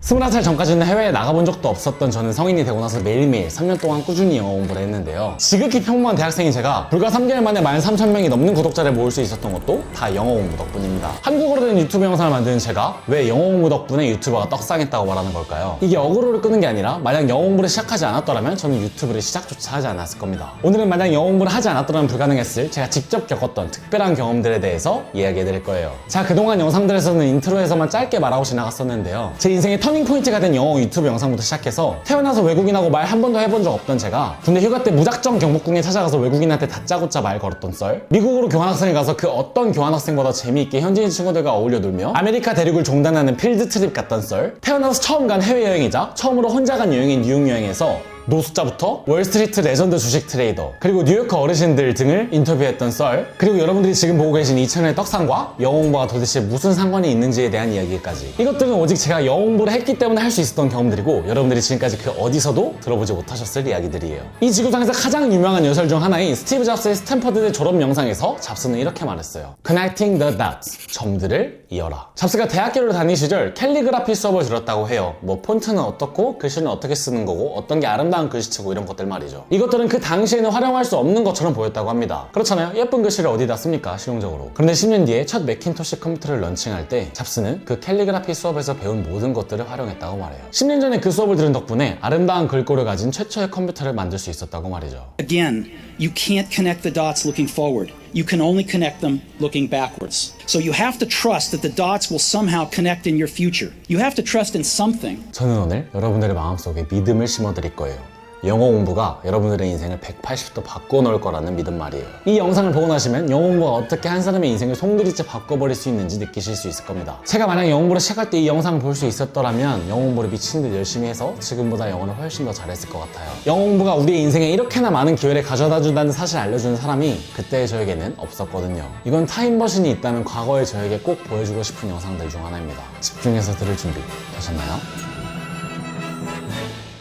21살 전까지는 해외에 나가본 적도 없었던 저는 성인이 되고 나서 매일매일 3년 동안 꾸준히 영어 공부를 했는데요. 지극히 평범한 대학생인 제가 불과 3개월 만에 13,000명이 넘는 구독자를 모을 수 있었던 것도 다 영어 공부 덕분입니다. 한국어로 된 유튜브 영상을 만드는 제가 왜 영어 공부 덕분에 유튜버가 떡상했다고 말하는 걸까요? 이게 어그로를 끄는 게 아니라 만약 영어 공부를 시작하지 않았더라면 저는 유튜브를 시작조차 하지 않았을 겁니다. 오늘은 만약 영어 공부를 하지 않았더라면 불가능했을 제가 직접 겪었던 특별한 경험들에 대해서 이야기해드릴 거예요. 자, 그동안 영상들에서는 인트로에서만 짧게 말하고 지나갔었는데요. 제 인생의 터닝 포인트가 된 영어 유튜브 영상부터 시작해서 태어나서 외국인하고 말 한 번도 해본 적 없던 제가 군대 휴가 때 무작정 경복궁에 찾아가서 외국인한테 다짜고짜 말 걸었던 썰, 미국으로 교환학생에 가서 그 어떤 교환학생보다 재미있게 현지인 친구들과 어울려 놀며 아메리카 대륙을 종단하는 필드 트립 갔던 썰, 태어나서 처음 간 해외여행이자 처음으로 혼자 간 여행인 뉴욕 여행에서 노숙자부터 월스트리트 레전드 주식 트레이더, 그리고 뉴요커 어르신들 등을 인터뷰했던 썰, 그리고 여러분들이 지금 보고 계신 이 채널의 떡상과 영어 공부가 도대체 무슨 상관이 있는지에 대한 이야기까지. 이것들은 오직 제가 영어 공부를 했기 때문에 할 수 있었던 경험들이고 여러분들이 지금까지 그 어디서도 들어보지 못하셨을 이야기들이에요. 이 지구상에서 가장 유명한 요설 중 하나인 스티브 잡스의 스탠퍼드대 졸업 영상에서 잡스는 이렇게 말했어요. Connecting the dots. 점들을 이어라. 잡스가 대학교를 다닐 시절 캘리그라피 수업을 들었다고 해요. 뭐 폰트는 어떻고 글씨는 어떻게 쓰는 거고 어떤 게 아름다운 글씨체고 이런 것들 말이죠. 이것들은 그 당시에는 활용할 수 없는 것처럼 보였다고 합니다. 그렇잖아요. 예쁜 글씨를 어디다 씁니까? 실용적으로. 그런데 10년 뒤에 첫 매킨토시 컴퓨터를 런칭할 때 잡스는 그 캘리그라피 수업에서 배운 모든 것들을 활용했다고 말해요. 10년 전에 그 수업을 들은 덕분에 아름다운 글꼴을 가진 최초의 컴퓨터를 만들 수 있었다고 말이죠. Again, you can't connect the dots looking forward. You can only connect them looking backwards. So you have to trust that the dots will somehow connect in your future. You have to trust in something. 저는 오늘 여러분들의 마음속에 믿음을 심어드릴 거예요. 영어 공부가 여러분들의 인생을 180도 바꿔놓을 거라는 믿음 말이에요. 이 영상을 보고 나시면 영어 공부가 어떻게 한 사람의 인생을 송두리째 바꿔버릴 수 있는지 느끼실 수 있을 겁니다. 제가 만약 영어 공부를 시작할 때 이 영상을 볼 수 있었더라면 영어 공부를 미친 듯 열심히 해서 지금보다 영어를 훨씬 더 잘했을 것 같아요. 영어 공부가 우리의 인생에 이렇게나 많은 기회를 가져다 준다는 사실을 알려주는 사람이 그때의 저에게는 없었거든요. 이건 타임머신이 있다면 과거의 저에게 꼭 보여주고 싶은 영상들 중 하나입니다. 집중해서 들을 준비 되셨나요?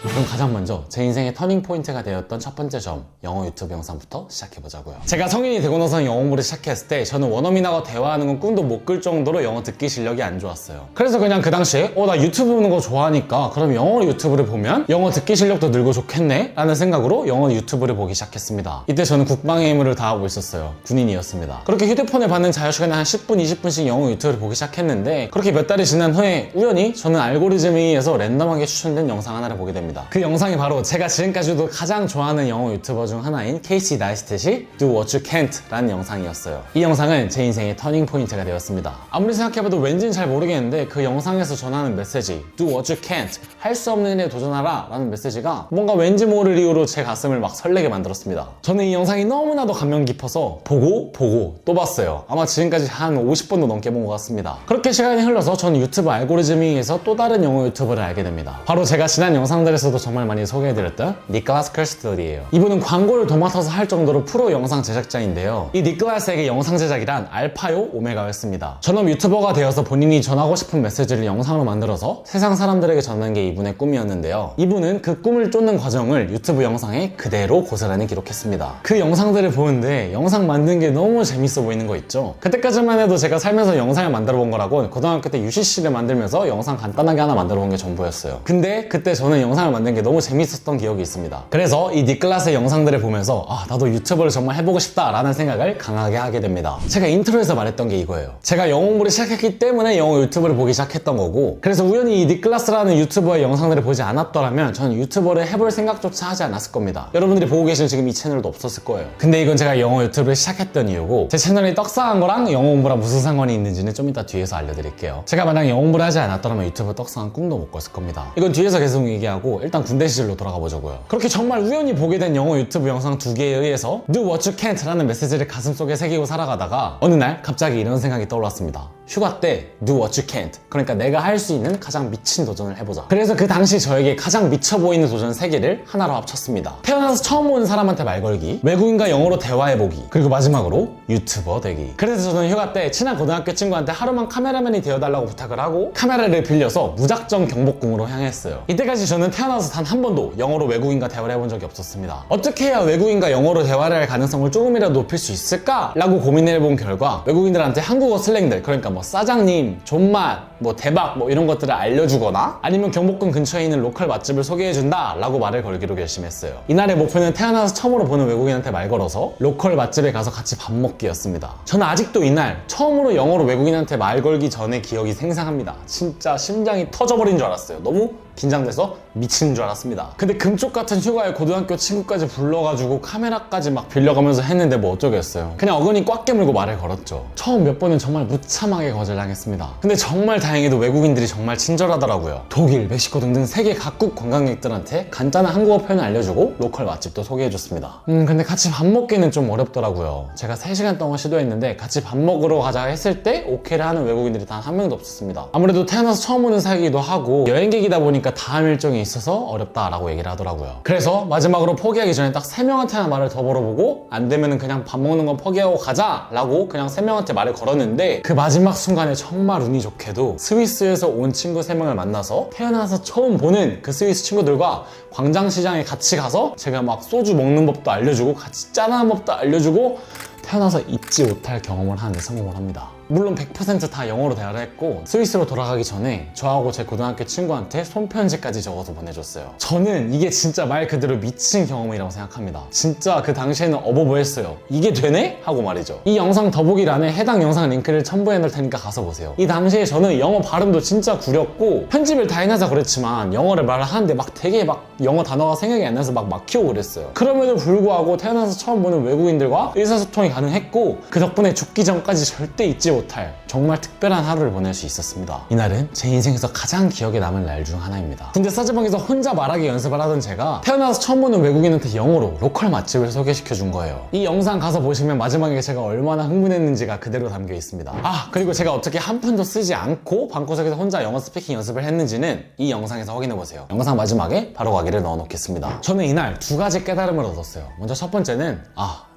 그럼 가장 먼저 제 인생의 터닝 포인트가 되었던 첫 번째 점, 영어 유튜브 영상부터 시작해보자고요. 제가 성인이 되고 나서 영어 공부를 시작했을 때 저는 원어민하고 대화하는 건 꿈도 못 꿀 정도로 영어 듣기 실력이 안 좋았어요. 그래서 그냥 그 당시에 나 유튜브 보는 거 좋아하니까 그럼 영어 유튜브를 보면 영어 듣기 실력도 늘고 좋겠네? 라는 생각으로 영어 유튜브를 보기 시작했습니다. 이때 저는 국방의 의무를 다하고 있었어요. 군인이었습니다. 그렇게 휴대폰을 받는 자유시간에 한 10분, 20분씩 영어 유튜브를 보기 시작했는데 그렇게 몇 달이 지난 후에 우연히 저는 알고리즘에 의해서 랜덤하게 추천된 영상 하나를 보게 됩니다. 그 영상이 바로 제가 지금까지도 가장 좋아하는 영어 유튜버 중 하나인 케이시 나이스텟이 Do What You Can't 라는 영상이었어요. 이 영상은 제 인생의 터닝 포인트가 되었습니다. 아무리 생각해봐도 왠지는 잘 모르겠는데 그 영상에서 전하는 메시지 Do What You Can't, 할 수 없는 일에 도전하라 라는 메시지가 뭔가 왠지 모를 이유로 제 가슴을 막 설레게 만들었습니다. 저는 이 영상이 너무나도 감명 깊어서 보고 또 봤어요. 아마 지금까지 한 50번도 넘게 본 것 같습니다. 그렇게 시간이 흘러서 저는 유튜브 알고리즘에 의해서 또 다른 영어 유튜버를 알게 됩니다. 바로 제가 지난 영상들에서도 정말 많이 소개해드렸던 니클라스 커스터디예요. 이분은 광고를 도맡아서 할 정도로 프로 영상 제작자인데요. 이 니클라스에게 영상 제작이란 알파요 오메가였습니다. 전업 유튜버가 되어서 본인이 전하고 싶은 메시지를 영상으로 만들어서 세상 사람들에게 전하는 게 이분의 꿈이었는데요. 이분은 그 꿈을 쫓는 과정을 유튜브 영상에 그대로 고스란히 기록했습니다. 그 영상들을 보는데 영상 만든 게 너무 재밌어 보이는 거 있죠? 그때까지만 해도 제가 살면서 영상을 만들어 본 거라곤 고등학교 때 UCC를 만들면서 영상 간단하게 하나 만들어 본 게 전부였어요. 근데 그때 저는 영상을 만든 게 너무 재밌었던 기억이 있습니다. 그래서 이 니클라스의 영상들을 보면서 나도 유튜버를 정말 해보고 싶다라는 생각을 강하게 하게 됩니다. 제가 인트로에서 말했던 게 이거예요. 제가 영어 공부를 시작했기 때문에 영어 유튜브를 보기 시작했던 거고, 그래서 우연히 이 니클라스라는 유튜버의 영상들을 보지 않았더라면 저는 유튜버를 해볼 생각조차 하지 않았을 겁니다. 여러분들이 보고 계신 지금 이 채널도 없었을 거예요. 근데 이건 제가 영어 유튜브를 시작했던 이유고, 제 채널이 떡상한 거랑 영어 공부랑 무슨 상관이 있는지는 좀 이따 뒤에서 알려드릴게요. 제가 만약 영어 공부를 하지 않았더라면 유튜브 떡상한 꿈도 못 꿨을 겁니다. 이건 뒤에서 계속 얘기하고 일단 군대 시절로 돌아가 보자고요. 그렇게 정말 우연히 보게 된 영어 유튜브 영상 2개에 의해서 Do What You Can't 라는 메시지를 가슴속에 새기고 살아가다가 어느 날 갑자기 이런 생각이 떠올랐습니다. 휴가 때 Do What You Can't, 그러니까 내가 할 수 있는 가장 미친 도전을 해보자. 그래서 그 당시 저에게 가장 미쳐 보이는 도전 3개를 하나로 합쳤습니다. 태어나서 처음 보는 사람한테 말 걸기, 외국인과 영어로 대화해보기, 그리고 마지막으로 유튜버 되기. 그래서 저는 휴가 때 친한 고등학교 친구한테 하루만 카메라맨이 되어달라고 부탁을 하고 카메라를 빌려서 무작정 경복궁으로 향했어요. 이때까지 저는 태어나서 단 한 번도 영어로 외국인과 대화를 해본 적이 없었습니다. 어떻게 해야 외국인과 영어로 대화를 할 가능성을 조금이라도 높일 수 있을까? 라고 고민을 해본 결과 외국인들한테 한국어 슬랭들, 그러니까 뭐 사장님, 존맛, 뭐 대박 뭐 이런 것들을 알려주거나 아니면 경복궁 근처에 있는 로컬 맛집을 소개해준다 라고 말을 걸기로 결심했어요. 이날의 목표는 태어나서 처음으로 보는 외국인한테 말 걸어서 로컬 맛집에 가서 같이 밥 먹기였습니다. 저는 아직도 이날 처음으로 영어로 외국인한테 말 걸기 전의 기억이 생생합니다. 진짜 심장이 터져버린 줄 알았어요. 너무 긴장돼서 미치는 줄 알았습니다. 근데 금쪽 같은 휴가에 고등학교 친구까지 불러가지고 카메라까지 막 빌려가면서 했는데 뭐 어쩌겠어요. 그냥 어금니 꽉 깨물고 말을 걸었죠. 처음 몇 번은 정말 무참하게 거절당했습니다. 근데 정말 다행히도 외국인들이 정말 친절하더라고요. 독일, 멕시코 등등 세계 각국 관광객들한테 간단한 한국어 표현을 알려주고 로컬 맛집도 소개해줬습니다. 근데 같이 밥 먹기는 좀 어렵더라고요. 제가 3시간 동안 시도했는데 같이 밥 먹으러 가자 했을 때 오케이를 하는 외국인들이 단 한 명도 없었습니다. 아무래도 태어나서 처음 오는 사이기도 하고 여행객이다 보니까 다음 일정이 있어서 어렵다라고 얘기를 하더라고요. 그래서 마지막으로 포기하기 전에 딱 3명한테나 말을 더 걸어보고 안 되면 그냥 밥 먹는 건 포기하고 가자 라고 그냥 3명한테 말을 걸었는데 그 마지막 순간에 정말 운이 좋게도 스위스에서 온 친구 3명을 만나서 태어나서 처음 보는 그 스위스 친구들과 광장시장에 같이 가서 제가 막 소주 먹는 법도 알려주고 같이 짠하는 법도 알려주고 태어나서 잊지 못할 경험을 하는데 성공을 합니다. 물론 100% 다 영어로 대화를 했고 스위스로 돌아가기 전에 저하고 제 고등학교 친구한테 손편지까지 적어서 보내줬어요. 저는 이게 진짜 말 그대로 미친 경험이라고 생각합니다. 진짜 그 당시에는 어버버했어요. 이게 되네? 하고 말이죠. 이 영상 더보기란에 해당 영상 링크를 첨부해 놓을 테니까 가서 보세요. 이 당시에 저는 영어 발음도 진짜 구렸고 편집을 다 해놔서 그랬지만 영어를 말을 하는데 막 되게 막 영어 단어가 생각이 안 나서 막 막히고 그랬어요. 그럼에도 불구하고 태어나서 처음 보는 외국인들과 의사소통이 가능했고 그 덕분에 죽기 전까지 절대 잊지 못할 정말 특별한 하루를 보낼 수 있었습니다. 이날은 제 인생에서 가장 기억에 남을 날 중 하나입니다. 근데 싸즈방에서 혼자 말하기 연습을 하던 제가 태어나서 처음 보는 외국인한테 영어로 로컬 맛집을 소개시켜 준 거예요. 이 영상 가서 보시면 마지막에 제가 얼마나 흥분했는지가 그대로 담겨 있습니다. 아, 그리고 제가 어떻게 한 푼도 쓰지 않고 방구석에서 혼자 영어 스피킹 연습을 했는지는 이 영상에서 확인해 보세요. 영상 마지막에 바로 가기를 넣어 놓겠습니다. 저는 이날 2가지 깨달음을 얻었어요. 먼저 첫 번째는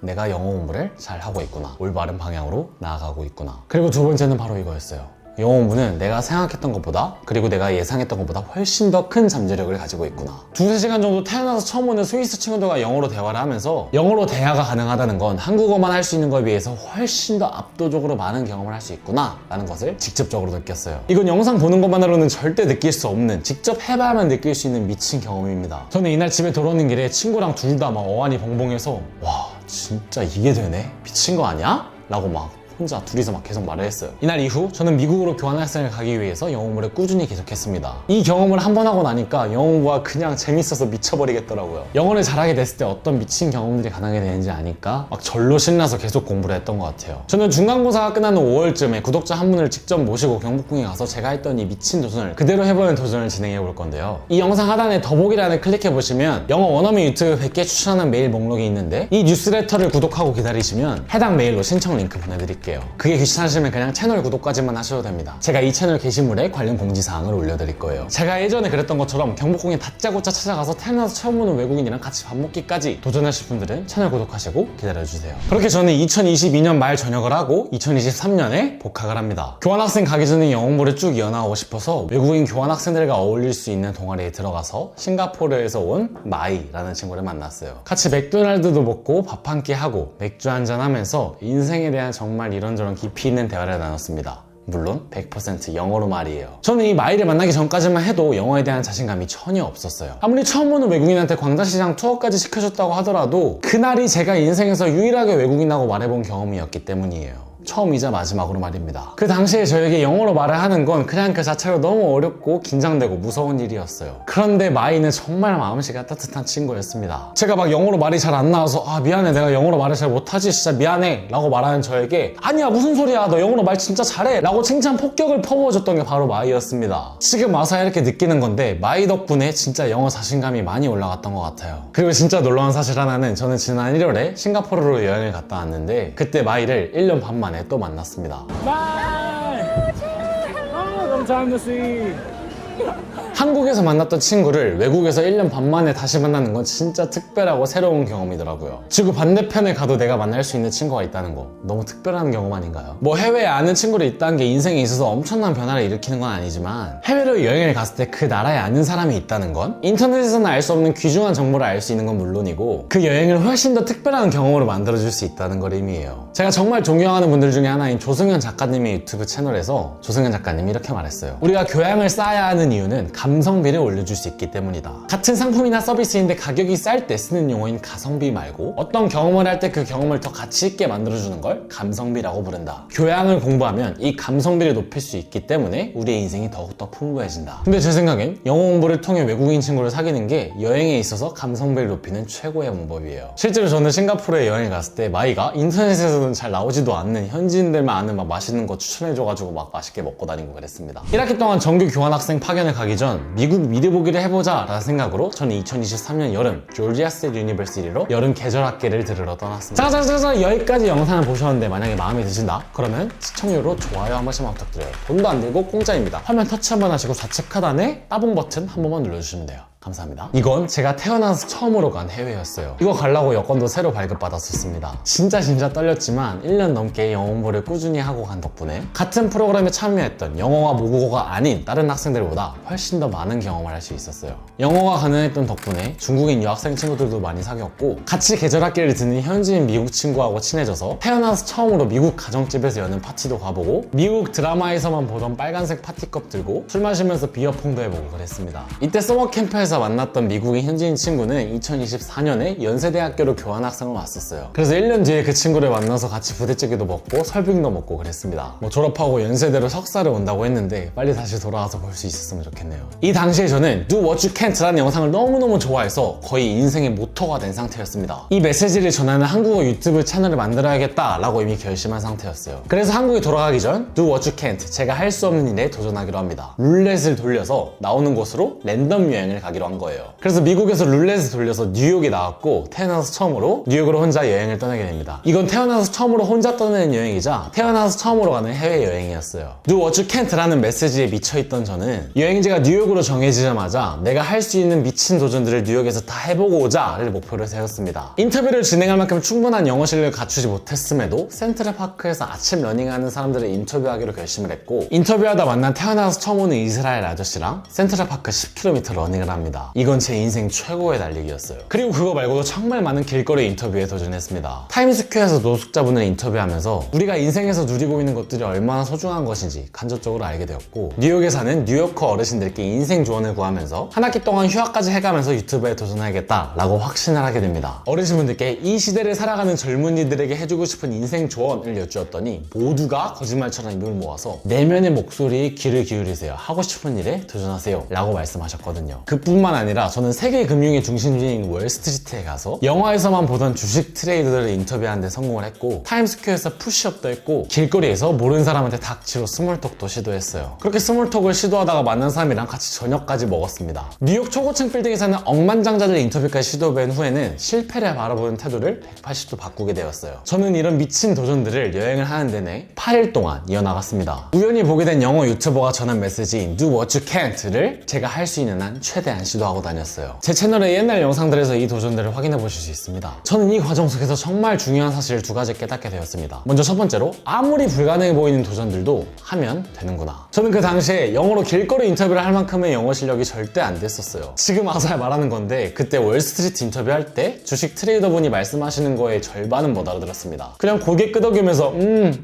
내가 영어 공부를 잘 하고 있구나. 올바른 방향으로 나아가고 있구나. 그리고 두 번째는 바로 이거였어요. 영어 공부는 내가 생각했던 것보다 그리고 내가 예상했던 것보다 훨씬 더 큰 잠재력을 가지고 있구나. 2-3시간 정도 태어나서 처음 오는 스위스 친구들과 영어로 대화를 하면서 영어로 대화가 가능하다는 건 한국어만 할 수 있는 것에 비해서 훨씬 더 압도적으로 많은 경험을 할 수 있구나 라는 것을 직접적으로 느꼈어요. 이건 영상 보는 것만으로는 절대 느낄 수 없는 직접 해봐야만 느낄 수 있는 미친 경험입니다. 저는 이날 집에 돌아오는 길에 친구랑 둘 다 막 어안이 벙벙해서 와 진짜 이게 되네? 미친 거 아니야? 라고 막 혼자 둘이서 막 계속 말을 했어요. 이날 이후 저는 미국으로 교환학생을 가기 위해서 영어 공부를 꾸준히 계속했습니다. 이 경험을 한 번 하고 나니까 영어 공부가 그냥 재밌어서 미쳐버리겠더라고요. 영어를 잘하게 됐을 때 어떤 미친 경험들이 가능하게 되는지 아니까 막 절로 신나서 계속 공부를 했던 것 같아요. 저는 중간고사가 끝나는 5월쯤에 구독자 한 분을 직접 모시고 경복궁에 가서 제가 했던 이 미친 도전을 그대로 해보는 도전을 진행해 볼 건데요. 이 영상 하단에 더보기란을 클릭해 보시면 영어 원어민 유튜브 100개 추천하는 메일 목록이 있는데 이 뉴스레터를 구독하고 기다리시면 해당 메일로 신청 링크 보내드릴게요. 그게 귀찮으시면 그냥 채널 구독까지만 하셔도 됩니다. 제가 이 채널 게시물에 관련 공지사항을 올려드릴 거예요. 제가 예전에 그랬던 것처럼 경복궁에 다짜고짜 찾아가서 태어나서 처음 보는 외국인이랑 같이 밥 먹기까지 도전하실 분들은 채널 구독하시고 기다려주세요. 그렇게 저는 2022년 말 전역을 하고 2023년에 복학을 합니다. 교환학생 가기 전에 영어 공부를 쭉 이어나가고 싶어서 외국인 교환학생들과 어울릴 수 있는 동아리에 들어가서 싱가포르에서 온 마이라는 친구를 만났어요. 같이 맥도날드도 먹고 밥 한 끼 하고 맥주 한잔 하면서 인생에 대한 정말 이런저런 깊이 있는 대화를 나눴습니다. 물론 100% 영어로 말이에요. 저는 이 마이를 만나기 전까지만 해도 영어에 대한 자신감이 전혀 없었어요. 아무리 처음 보는 외국인한테 광장시장 투어까지 시켜줬다고 하더라도 그날이 제가 인생에서 유일하게 외국인하고 말해본 경험이었기 때문이에요. 처음이자 마지막으로 말입니다. 그 당시에 저에게 영어로 말을 하는 건 그냥 그 자체로 너무 어렵고 긴장되고 무서운 일이었어요. 그런데 마이는 정말 마음씨가 따뜻한 친구였습니다. 제가 막 영어로 말이 잘 안 나와서 미안해 내가 영어로 말을 잘 못하지 진짜 미안해 라고 말하는 저에게 아니야 무슨 소리야 너 영어로 말 진짜 잘해 라고 칭찬 폭격을 퍼부어줬던 게 바로 마이였습니다. 지금 와서 이렇게 느끼는 건데 마이 덕분에 진짜 영어 자신감이 많이 올라갔던 것 같아요. 그리고 진짜 놀라운 사실 하나는 저는 지난 1월에 싱가포르로 여행을 갔다 왔는데 그때 마이를 1년 반 만에 또 만났습니다. Bye! Oh, long time to see. 한국에서 만났던 친구를 외국에서 1년 반 만에 다시 만나는 건 진짜 특별하고 새로운 경험이더라고요. 지구 반대편에 가도 내가 만날 수 있는 친구가 있다는 거 너무 특별한 경험 아닌가요? 뭐 해외에 아는 친구를 있다는 게 인생에 있어서 엄청난 변화를 일으키는 건 아니지만 해외로 여행을 갔을 때 그 나라에 아는 사람이 있다는 건 인터넷에서는 알 수 없는 귀중한 정보를 알 수 있는 건 물론이고 그 여행을 훨씬 더 특별한 경험으로 만들어줄 수 있다는 걸 의미해요. 제가 정말 존경하는 분들 중에 하나인 조승현 작가님의 유튜브 채널에서 조승현 작가님이 이렇게 말했어요. 우리가 교양을 쌓아야 하는 이유는 감성비를 올려줄 수 있기 때문이다. 같은 상품이나 서비스인데 가격이 쌀 때 쓰는 용어인 가성비 말고 어떤 경험을 할 때 그 경험을 더 가치 있게 만들어주는 걸 감성비라고 부른다. 교양을 공부하면 이 감성비를 높일 수 있기 때문에 우리의 인생이 더욱더 풍부해진다. 근데 제 생각엔 영어 공부를 통해 외국인 친구를 사귀는 게 여행에 있어서 감성비를 높이는 최고의 방법이에요. 실제로 저는 싱가포르에 여행을 갔을 때 마이가 인터넷에서는 잘 나오지도 않는 현지인들만 아는 막 맛있는 거 추천해줘가지고 막 맛있게 먹고 다니고 그랬습니다. 1학기 동안 정규 교환학생 파견을 가기 전 미국 미리 보기를 해보자 라는 생각으로 저는 2023년 여름 조지아 스테이트 유니버시티로 여름 계절 학기를 들으러 떠났습니다. 자, 여기까지 영상을 보셨는데 만약에 마음에 드신다? 그러면 시청료로 좋아요 한 번씩만 부탁드려요. 돈도 안 들고 공짜입니다. 화면 터치 한번 하시고 좌측 하단에 따봉 버튼 한 번만 눌러주시면 돼요. 감사합니다. 이건 제가 태어나서 처음으로 간 해외였어요. 이거 가려고 여권도 새로 발급받았었습니다. 진짜 떨렸지만 1년 넘게 영어 공부를 꾸준히 하고 간 덕분에 같은 프로그램에 참여했던 영어와 모국어가 아닌 다른 학생들보다 훨씬 더 많은 경험을 할 수 있었어요. 영어가 가능했던 덕분에 중국인 유학생 친구들도 많이 사귀었고 같이 계절학기를 듣는 현지인 미국 친구하고 친해져서 태어나서 처음으로 미국 가정집에서 여는 파티도 가보고 미국 드라마에서만 보던 빨간색 파티컵 들고 술 마시면서 비어퐁도 해보고 그랬습니다. 이때 서머 캠프에서 만났던 미국인 현지인 친구는 2024년에 연세대학교로 교환학생을 왔었어요. 그래서 1년 뒤에 그 친구를 만나서 같이 부대찌개도 먹고 설빙도 먹고 그랬습니다. 뭐 졸업하고 연세대로 석사를 온다고 했는데 빨리 다시 돌아와서 볼 수 있었으면 좋겠네요. 이 당시에 저는 Do What You Can't라는 영상을 너무너무 좋아해서 거의 인생의 모토가 된 상태였습니다. 이 메시지를 전하는 한국어 유튜브 채널을 만들어야겠다 라고 이미 결심한 상태였어요. 그래서 한국에 돌아가기 전 Do What You Can't, 제가 할 수 없는 일에 도전하기로 합니다. 룰렛을 돌려서 나오는 곳으로 랜덤 여행을 가기로 한 거예요. 그래서 미국에서 룰렛을 돌려서 뉴욕에 나왔고 태어나서 처음으로 뉴욕으로 혼자 여행을 떠나게 됩니다. 이건 태어나서 처음으로 혼자 떠나는 여행이자 태어나서 처음으로 가는 해외여행이었어요. Do What You Can't라는 메시지에 미쳐있던 저는 여행지가 뉴욕으로 정해지자마자 내가 할 수 있는 미친 도전들을 뉴욕에서 다 해보고 오자를 목표를 세웠습니다. 인터뷰를 진행할 만큼 충분한 영어 실력을 갖추지 못했음에도 센트럴파크에서 아침 러닝하는 사람들을 인터뷰하기로 결심을 했고 인터뷰하다 만난 태어나서 처음 오는 이스라엘 아저씨랑 센트럴파크 10km 러닝을 합니다. 이건 제 인생 최고의 달리기였어요. 그리고 그거 말고도 정말 많은 길거리 인터뷰에 도전했습니다. 타임스퀘어에서 노숙자분을 인터뷰하면서 우리가 인생에서 누리고 있는 것들이 얼마나 소중한 것인지 간접적으로 알게 되었고 뉴욕에 사는 뉴요커 어르신들께 인생 조언을 구하면서 한 학기 동안 휴학까지 해가면서 유튜브에 도전해야겠다 라고 확신을 하게 됩니다. 어르신분들께 이 시대를 살아가는 젊은이들에게 해주고 싶은 인생 조언을 여쭈었더니 모두가 거짓말처럼 입을 모아서 내면의 목소리에 귀를 기울이세요. 하고 싶은 일에 도전하세요 라고 말씀하셨거든요. 그뿐만 아니라 저는 세계 금융의 중심지인 월스트리트에 가서 영화에서만 보던 주식 트레이더들을 인터뷰하는 데 성공을 했고 타임스퀘어에서 푸시업도 했고 길거리에서 모르는 사람한테 닥치로 스몰톡도 시도했어요. 그렇게 스몰톡을 시도하다가 만난 사람이랑 같이 저녁까지 먹었습니다. 뉴욕 초고층 빌딩에 사는 억만장자들 인터뷰까지 시도해본 후에는 실패를 바라보는 태도를 180도 바꾸게 되었어요. 저는 이런 미친 도전들을 여행을 하는 내내 8일 동안 이어나갔습니다. 우연히 보게 된 영어 유튜버가 전한 메시지인 Do What You Can't를 제가 할 수 있는 한 최대한 시도하고 다녔어요. 제 채널의 옛날 영상들에서 이 도전들을 확인해 보실 수 있습니다. 저는 이 과정 속에서 정말 중요한 사실을 두 가지 깨닫게 되었습니다. 먼저 첫 번째로 아무리 불가능해 보이는 도전들도 하면 되는구나. 저는 그 당시에 영어로 길거리 인터뷰를 할 만큼의 영어 실력이 절대 안 됐었어요. 지금 와서야 말하는 건데 그때 월스트리트 인터뷰할 때 주식 트레이더 분이 말씀하시는 거에 절반은 못 알아들었습니다. 그냥 고개 끄덕이면서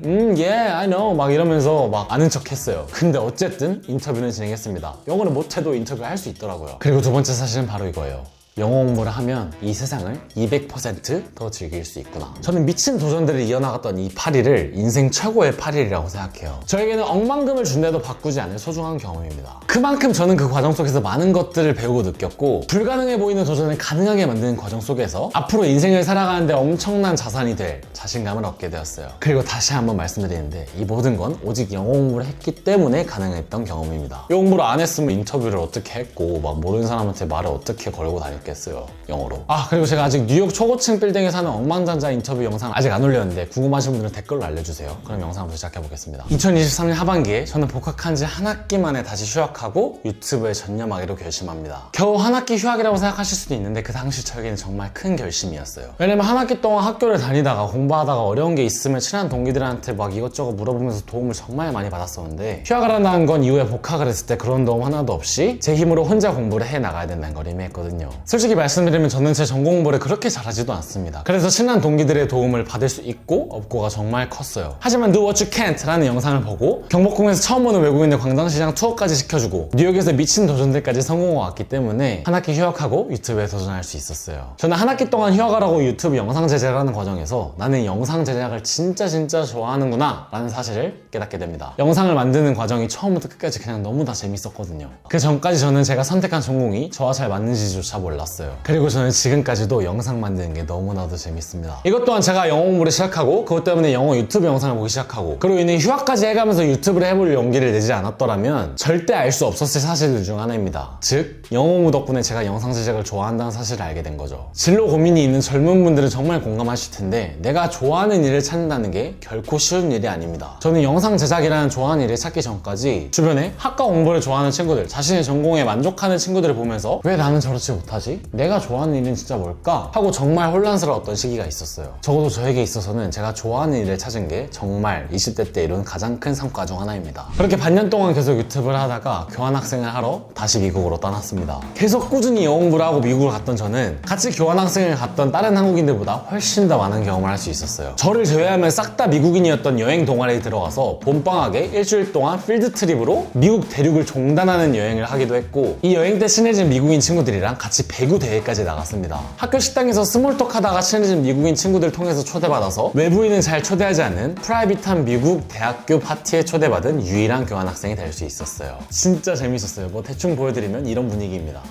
yeah, I know 막 이러면서 막 아는 척 했어요. 근데 어쨌든 인터뷰는 진행했습니다. 영어를 못해도 인터뷰를 할 수 있더라고요. 그리고 두 번째 사실은 바로 이거예요. 영어 공부를 하면 이 세상을 200% 더 즐길 수 있구나. 저는 미친 도전들을 이어나갔던 이 8일을 인생 최고의 8일이라고 생각해요. 저에게는 억만금을 준대도 바꾸지 않을 소중한 경험입니다. 그만큼 저는 그 과정 속에서 많은 것들을 배우고 느꼈고 불가능해 보이는 도전을 가능하게 만드는 과정 속에서 앞으로 인생을 살아가는데 엄청난 자산이 될 자신감을 얻게 되었어요. 그리고 다시 한번 말씀드리는데 이 모든 건 오직 영어 공부를 했기 때문에 가능했던 경험입니다. 영어 공부를 안 했으면 인터뷰를 어떻게 했고 막 모르는 사람한테 말을 어떻게 걸고 다녔고 듣겠어요, 영어로. 아, 그리고 제가 아직 뉴욕 초고층 빌딩에 사는 억만장자 인터뷰 영상 아직 안 올렸는데 궁금하신 분들은 댓글로 알려주세요. 그럼 영상부터 시작해보겠습니다. 2023년 하반기에 저는 복학한 지 한 학기 만에 다시 휴학하고 유튜브에 전념하기로 결심합니다. 겨우 한 학기 휴학이라고 생각하실 수도 있는데 그 당시 저에게는 정말 큰 결심이었어요. 왜냐면 한 학기 동안 학교를 다니다가 공부하다가 어려운 게 있으면 친한 동기들한테 막 이것저것 물어보면서 도움을 정말 많이 받았었는데, 휴학을 한다는 건 이후에 복학을 했을 때 그런 도움 하나도 없이 제 힘으로 혼자 공부를 해나가야 된다는 걸 의미했거든요. 솔직히 말씀드리면 저는 제 전공 공부를 그렇게 잘하지도 않습니다. 그래서 친한 동기들의 도움을 받을 수 있고 없고가 정말 컸어요. 하지만 Do What You Can't 라는 영상을 보고 경복궁에서 처음 보는 외국인들 광장시장 투어까지 시켜주고 뉴욕에서 미친 도전들까지 성공해 왔기 때문에 한 학기 휴학하고 유튜브에 도전할 수 있었어요. 저는 한 학기 동안 휴학을 하고 유튜브 영상 제작을 하는 과정에서 나는 영상 제작을 진짜 좋아하는구나 라는 사실을 깨닫게 됩니다. 영상을 만드는 과정이 처음부터 끝까지 그냥 너무 다 재밌었거든요. 그 전까지 저는 제가 선택한 전공이 저와 잘 맞는지조차 몰랐어요. 그리고 저는 지금까지도 영상 만드는 게 너무나도 재밌습니다. 이것 또한 제가 영어 공부를 시작하고 그것 때문에 영어 유튜브 영상을 보기 시작하고 그리고 이는 휴학까지 해가면서 유튜브를 해볼 용기를 내지 않았더라면 절대 알 수 없었을 사실들 중 하나입니다. 즉, 영어 공부 덕분에 제가 영상 제작을 좋아한다는 사실을 알게 된 거죠. 진로 고민이 있는 젊은 분들은 정말 공감하실 텐데 내가 좋아하는 일을 찾는다는 게 결코 쉬운 일이 아닙니다. 저는 영상 제작이라는 좋아하는 일을 찾기 전까지 주변에 학과 공부를 좋아하는 친구들, 자신의 전공에 만족하는 친구들을 보면서 왜 나는 저렇지 못하지? 내가 좋아하는 일은 진짜 뭘까? 하고 정말 혼란스러웠던 시기가 있었어요. 적어도 저에게 있어서는 제가 좋아하는 일을 찾은 게 정말 20대 때 이룬 가장 큰 성과 중 하나입니다. 그렇게 반년 동안 계속 유튜브를 하다가 교환학생을 하러 다시 미국으로 떠났습니다. 계속 꾸준히 영어 공부를 하고 미국을 갔던 저는 같이 교환학생을 갔던 다른 한국인들보다 훨씬 더 많은 경험을 할 수 있었어요. 저를 제외하면 싹 다 미국인이었던 여행 동아리에 들어가서 봄방학에 일주일 동안 필드 트립으로 미국 대륙을 종단하는 여행을 하기도 했고, 이 여행 때 친해진 미국인 친구들이랑 같이 배구 대회까지 나갔습니다. 학교 식당에서 스몰톡 하다가 친해진 미국인 친구들 통해서 초대받아서 외부인은 잘 초대하지 않는 프라이빗한 미국 대학교 파티에 초대받은 유일한 교환학생이 될 수 있었어요. 진짜 재밌었어요. 뭐 대충 보여드리면 이런 분위기입니다.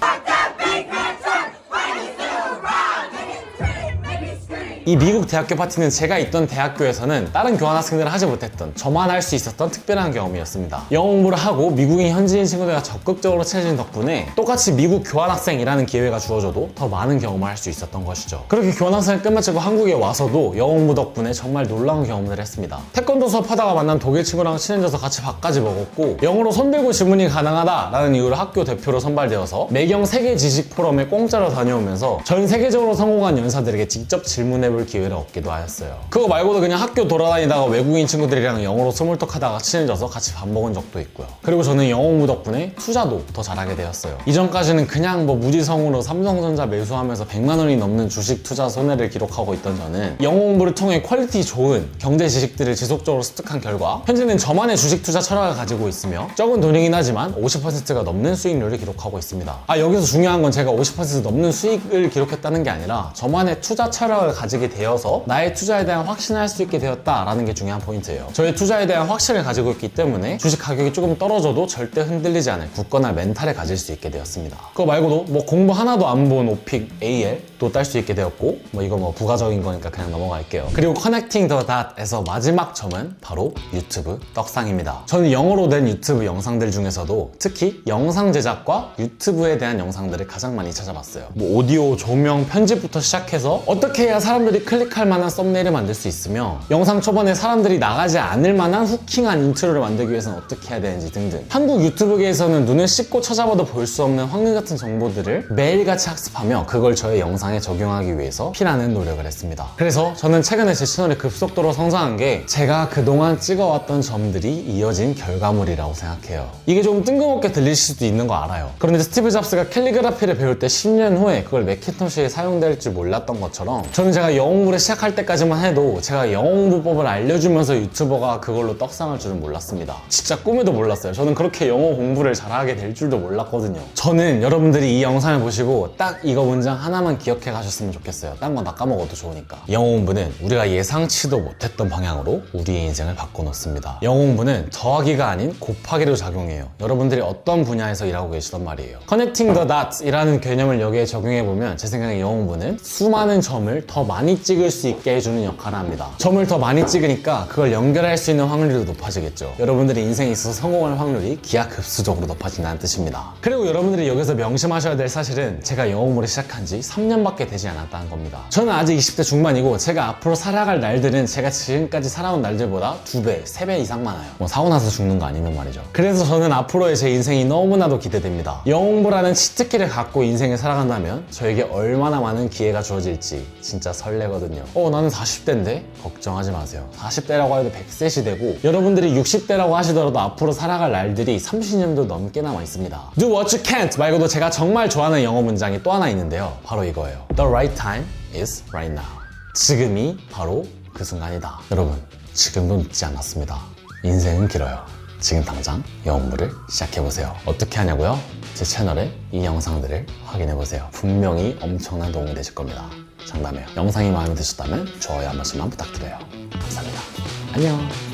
이 미국 대학교 파티는 제가 있던 대학교에서는 다른 교환학생들은 하지 못했던, 저만 할 수 있었던 특별한 경험이었습니다. 영어 공부를 하고 미국인 현지인 친구들과 적극적으로 친해진 덕분에 똑같이 미국 교환학생이라는 기회가 주어져도 더 많은 경험을 할 수 있었던 것이죠. 그렇게 교환학생을 끝마치고 한국에 와서도 영어 공부 덕분에 정말 놀라운 경험을 했습니다. 태권도 수업하다가 만난 독일 친구랑 친해져서 같이 밥까지 먹었고, 영어로 손들고 질문이 가능하다라는 이유로 학교 대표로 선발되어서 매경 세계 지식 포럼에 공짜로 다녀오면서 전 세계적으로 성공한 연사들에게 직접 질문해 볼 기회를 얻기도 하였어요. 그거 말고도 그냥 학교 돌아다니다가 외국인 친구들이랑 영어로 스몰톡 하다가 친해져서 같이 밥 먹은 적도 있고요. 그리고 저는 영어 공부 덕분에 투자도 더 잘하게 되었어요. 이전까지는 그냥 뭐 무지성으로 삼성전자 매수하면서 100만 원이 넘는 주식 투자 손해를 기록하고 있던 저는 영어 공부를 통해 퀄리티 좋은 경제 지식들을 지속적으로 습득한 결과 현재는 저만의 주식 투자 철학을 가지고 있으며 적은 돈이긴 하지만 50%가 넘는 수익률을 기록하고 있습니다. 여기서 중요한 건 제가 50% 넘는 수익을 기록했다는 게 아니라 저만의 투자 철학을 가지게 되어서 나의 투자에 대한 확신을 할 수 있게 되었다라는 게 중요한 포인트예요. 저의 투자에 대한 확신을 가지고 있기 때문에 주식 가격이 조금 떨어져도 절대 흔들리지 않을 굳건한 멘탈을 가질 수 있게 되었습니다. 그거 말고도 뭐 공부 하나도 안 본 오픽 AL도 딸 수 있게 되었고, 이거 부가적인 거니까 그냥 넘어갈게요. 그리고 커넥팅 더 닷에서 마지막 점은 바로 유튜브 떡상입니다. 저는 영어로 된 유튜브 영상들 중에서도 특히 영상 제작과 유튜브에 대한 영상들을 가장 많이 찾아봤어요. 오디오, 조명, 편집부터 시작해서 어떻게 해야 사람들이 클릭할 만한 썸네일을 만들 수 있으며 영상 초반에 사람들이 나가지 않을 만한 후킹한 인트로를 만들기 위해서는 어떻게 해야 되는지 등등, 한국 유튜브계에서는 눈을 씻고 찾아봐도 볼 수 없는 황금 같은 정보들을 매일같이 학습하며 그걸 저의 영상에 적용하기 위해서 피나는 노력을 했습니다. 그래서 저는 최근에 제 채널이 급속도로 성장한 게 제가 그동안 찍어왔던 점들이 이어진 결과물이라고 생각해요. 이게 좀 뜬금없게 들리실 수도 있는 거 알아요. 그런데 스티브 잡스가 캘리그라피를 배울 때 10년 후에 그걸 매cintosh에 사용될 줄 몰랐던 것처럼 저는 제가 영어 공부를 시작할 때까지만 해도 제가 영어 공부법을 알려주면서 유튜버가 그걸로 떡상할 줄은 몰랐습니다. 진짜 꿈에도 몰랐어요. 저는 그렇게 영어 공부를 잘하게 될 줄도 몰랐거든요. 저는 여러분들이 이 영상을 보시고 딱 이거 문장 하나만 기억해 가셨으면 좋겠어요. 딴 건 다 까먹어도 좋으니까. 영어 공부는 우리가 예상치도 못했던 방향으로 우리의 인생을 바꿔놓습니다. 영어 공부는 더하기가 아닌 곱하기로 작용해요. 여러분들이 어떤 분야에서 일하고 계시단 말이에요. Connecting the dots 이라는 개념을 여기에 적용해보면 제 생각에 영어 공부는 수많은 점을 더 많이 많이 찍을 수 있게 해주는 역할을 합니다. 점을 더 많이 찍으니까 그걸 연결할 수 있는 확률이 높아지겠죠. 여러분들이 인생에 있어서 성공할 확률이 기하급수적으로 높아진다는 뜻입니다. 그리고 여러분들이 여기서 명심하셔야 될 사실은 제가 영어 공부를 시작한 지 3년밖에 되지 않았다는 겁니다. 저는 아직 20대 중반이고 제가 앞으로 살아갈 날들은 제가 지금까지 살아온 날들보다 2배, 3배 이상 많아요. 뭐 사고 나서 죽는 거 아니면 말이죠. 그래서 저는 앞으로의 제 인생이 너무나도 기대됩니다. 영어 공부라는 치트키를 갖고 인생을 살아간다면 저에게 얼마나 많은 기회가 주어질지 진짜 설레거든요. 나는 40대인데? 걱정하지 마세요. 40대라고 해도 100셋이 되고 여러분들이 60대라고 하시더라도 앞으로 살아갈 날들이 30년도 넘게 남아 있습니다. Do what you can't 말고도 제가 정말 좋아하는 영어 문장이 또 하나 있는데요. 바로 이거예요. The right time is right now. 지금이 바로 그 순간이다. 여러분, 지금도 늦지 않았습니다. 인생은 길어요. 지금 당장 영어 공부를 시작해보세요. 어떻게 하냐고요? 제 채널에 이 영상들을 확인해보세요. 분명히 엄청난 도움이 되실 겁니다. 장담해요. 영상이 마음에 드셨다면 좋아요 한 번씩만 부탁드려요. 감사합니다. 안녕.